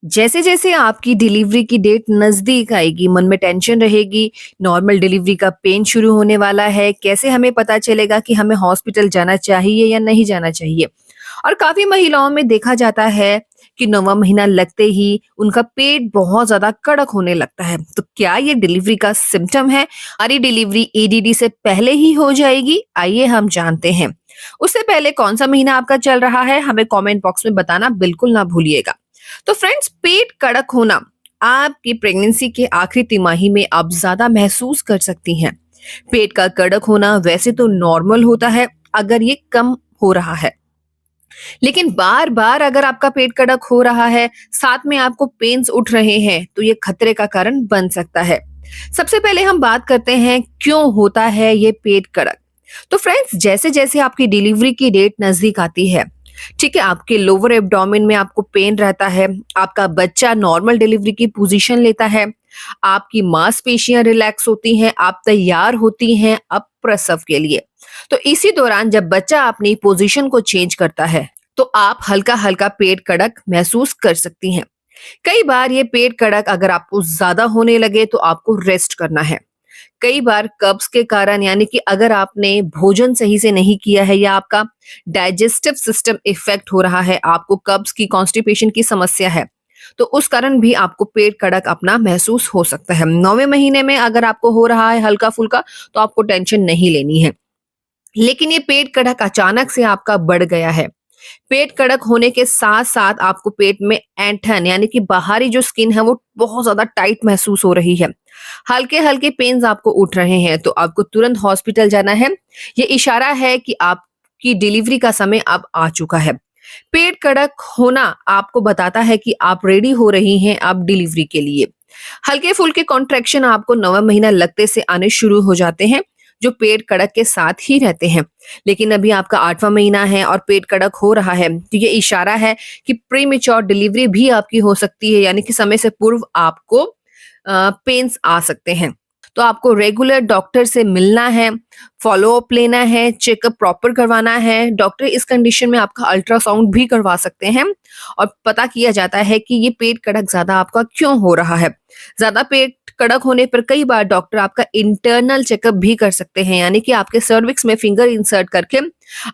जैसे जैसे आपकी डिलीवरी की डेट नजदीक आएगी, मन में टेंशन रहेगी, नॉर्मल डिलीवरी का पेन शुरू होने वाला है, कैसे हमें पता चलेगा कि हमें हॉस्पिटल जाना चाहिए या नहीं जाना चाहिए। और काफी महिलाओं में देखा जाता है कि 9वां महीना लगते ही उनका पेट बहुत ज्यादा कड़क होने लगता है। तो क्या ये डिलीवरी का सिम्टम है? हमारी डिलीवरी ईडीडी से पहले ही हो जाएगी? आइए हम जानते हैं। उससे पहले कौन सा महीना आपका चल रहा है, हमें कमेंट बॉक्स में बताना बिल्कुल ना भूलिएगा। तो फ्रेंड्स, पेट कड़क होना आपकी प्रेगनेंसी के आखिरी तिमाही में आप ज्यादा महसूस कर सकती हैं। पेट का कड़क होना वैसे तो नॉर्मल होता है अगर ये कम हो रहा है, लेकिन बार बार अगर आपका पेट कड़क हो रहा है, साथ में आपको पेन्स उठ रहे हैं, तो ये खतरे का कारण बन सकता है। सबसे पहले हम बात करते हैं क्यों होता है ये पेट कड़क। तो फ्रेंड्स, जैसे जैसे आपकी डिलीवरी की डेट नजदीक आती है, ठीक है, आपके लोअर एब्डोमेन में आपको पेन रहता है, आपका बच्चा नॉर्मल डिलीवरी की पोजीशन लेता है, आपकी मांसपेशियां रिलैक्स होती हैं, आप तैयार होती हैं अब प्रसव के लिए। तो इसी दौरान जब बच्चा अपनी पोजीशन को चेंज करता है, तो आप हल्का हल्का पेट कड़क महसूस कर सकती हैं। कई बार ये पेट कड़क अगर आपको ज्यादा होने लगे तो आपको रेस्ट करना है। कई बार कब्ज के कारण, यानी कि अगर आपने भोजन सही से नहीं किया है या आपका डाइजेस्टिव सिस्टम इफेक्ट हो रहा है, आपको कब्ज की कॉन्स्टिपेशन की समस्या है, तो उस कारण भी आपको पेट कड़क अपना महसूस हो सकता है। 9वें महीने में अगर आपको हो रहा है हल्का फुल्का, तो आपको टेंशन नहीं लेनी है। लेकिन ये पेट कड़क अचानक से आपका बढ़ गया है, पेट कड़क होने के साथ साथ आपको पेट में ऐंठन, यानी कि बाहरी जो स्किन है वो बहुत ज्यादा टाइट महसूस हो रही है, हल्के हल्के पेन्स आपको उठ रहे हैं, तो आपको तुरंत हॉस्पिटल जाना है। ये इशारा है कि आपकी डिलीवरी का समय अब आ चुका है। पेट कड़क होना आपको बताता है कि आप रेडी हो रही हैं अब डिलीवरी के लिए। हल्के फुल्के कॉन्ट्रैक्शन आपको 9वां महीना लगते से आने शुरू हो जाते हैं, जो पेट कड़क के साथ ही रहते हैं। लेकिन अभी आपका 8वां महीना है और पेट कड़क हो रहा है, तो ये इशारा है कि प्रीमेच्योर डिलीवरी भी आपकी हो सकती है, यानी कि समय से पूर्व आपको पेन्स आ सकते हैं। तो आपको रेगुलर डॉक्टर से मिलना है, फॉलोअप लेना है, चेकअप प्रॉपर करवाना है। डॉक्टर इस कंडीशन में आपका अल्ट्रासाउंड भी करवा सकते हैं और पता किया जाता है कि ये पेट कड़क ज्यादा आपका क्यों हो रहा है। ज्यादा पेट कड़क होने पर कई बार डॉक्टर आपका इंटरनल चेकअप भी कर सकते हैं, यानी कि आपके सर्विक्स में फिंगर इंसर्ट करके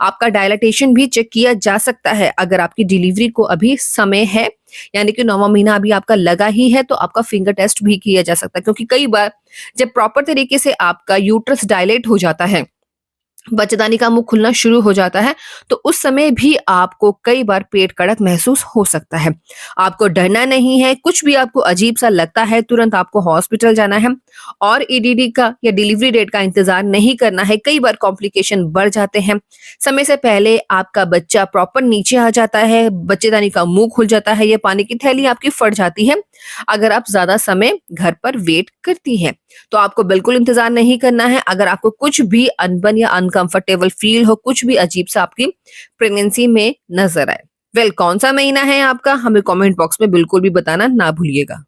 आपका डायलाटेशन भी चेक किया जा सकता है। अगर आपकी डिलीवरी को अभी समय है, यानी कि 9वां महीना अभी आपका लगा ही है, तो आपका फिंगर टेस्ट भी किया जा सकता है, क्योंकि कई बार जब प्रॉपर तरीके से आपका यूट्रस डायलेट हो जाता है, बच्चेदानी का मुंह खुलना शुरू हो जाता है, तो उस समय भी आपको कई बार पेट कड़क महसूस हो सकता है। आपको डरना नहीं है, कुछ भी आपको अजीब सा लगता है, तुरंत आपको हॉस्पिटल जाना है और ईडीडी का या डिलीवरी डेट का इंतजार नहीं करना है। कई बार कॉम्प्लिकेशन बढ़ जाते हैं, समय से पहले आपका बच्चा प्रॉपर नीचे आ जाता है, बच्चेदानी का मुंह खुल जाता है या पानी की थैली आपकी फट जाती है, अगर आप ज्यादा समय घर पर वेट करती हैं। तो आपको बिल्कुल इंतजार नहीं करना है। अगर आपको कुछ भी अनबन या अनकंफर्टेबल फील हो, कुछ भी अजीब सा आपकी प्रेगनेंसी में नजर आए, कौन सा महीना है आपका, हमें कमेंट बॉक्स में बिल्कुल भी बताना ना भूलिएगा।